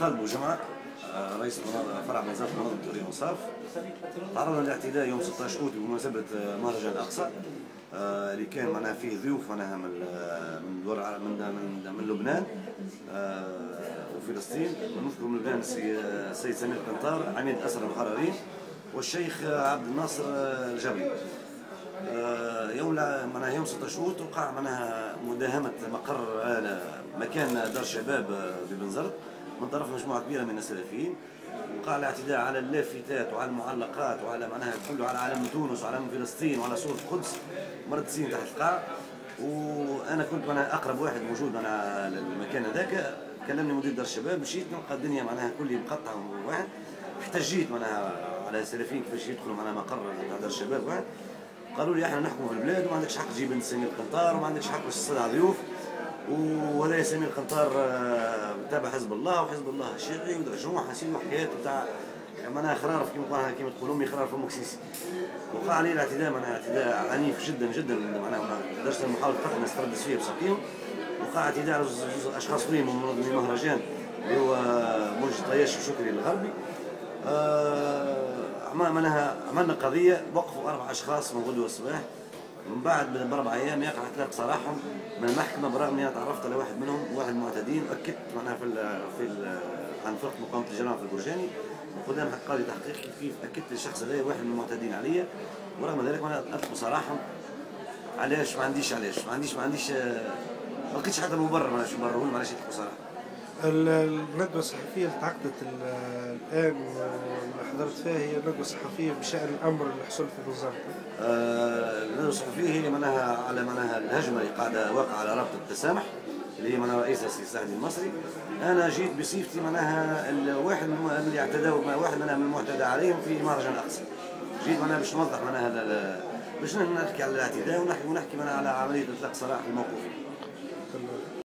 خالد بوجمعة، رئيس فرع منظمة منظمة الحرية والإنصاف. تعرضنا لاعتداء يوم 16 أوت بمناسبة مهرجان الأقصى، اللي كان معناها فيه ضيوف معناها من لبنان وفلسطين. نذكر من لبنان السيد سمير قنطار عميد الأسرى المحررين، والشيخ عبد الناصر الجبري. يوم 16 أوت وقع معناها مداهمة مقر مكان دار شباب ببنزرت من طرف مجموعة كبيرة من السلفيين. وقع الاعتداء على اللافتات وعلى المعلقات وعلى معناها كله على علم تونس وعلى علم فلسطين وعلى صورة القدس مرت سين تحت القاع. وانا كنت معناها اقرب واحد موجود معناها للمكان هذاك. كلمني مدير دار الشباب، مشيت نلقى الدنيا معناها كل مقطع واحد. احتجيت معناها على السلفيين كيفاش يدخلوا معناها مقر دار الشباب واحد. قالوا لي احنا نحكموا في البلاد وما عندكش حق تجيب بنت سمير قنطار وما عندكش حق باش تصطدع ضيوف، وهذا سمير قنطار تابع حزب الله وحزب الله الشيعي ودرجوه حسين وحكايات تاع معناها خرارف كيما تقول امي خرارف امك سيسي. وقع علي الاعتداء معناها اعتداء عنيف جدا جدا معناها لدرجه محاوله قتل الناس تردس فيه بساقيهم. وقع اعتداء على اشخاص اخرين من منظمي مهرجان اللي هو منجد طياش وشكري الغربي. عملنا قضيه، وقفوا 4 أشخاص من غدوه الصباح. من بعد ب4 أيام يقع اطلاق سراحهم من المحكمه، برغم اني تعرفت على واحد منهم، واحد من المعتدين، واكدت معناها عن فرقه مقاومه الجرائم في البرجاني قدام قاضي تحقيق كيف اكدت للشخص هذا واحد من المعتدين عليا. ورغم ذلك انا اطلقوا سراحهم. علاش؟ ما عنديش ما لقيتش حتى مبرر علاش يبرروا لي علاش يطلقوا سراحهم. الندوة الصحفية اللي تعقدت الآن اللي حضرت فيها هي ندوة صحفية بشأن الأمر اللي حصل في بنزرت. الندوة الصحفية هي معناها على معناها الهجمة اللي قاعدة واقعة على رابطة التسامح اللي هي معناها رئيسها السي سعد المصري. أنا جيت بصفتي معناها واحد من اللي اعتدوا، واحد من المعتدى عليهم في مهرجان الأقصى. جيت معناها باش نوضح معناها باش نحكي على الاعتداء ونحكي معناها على عملية إطلاق سراح الموقوفين.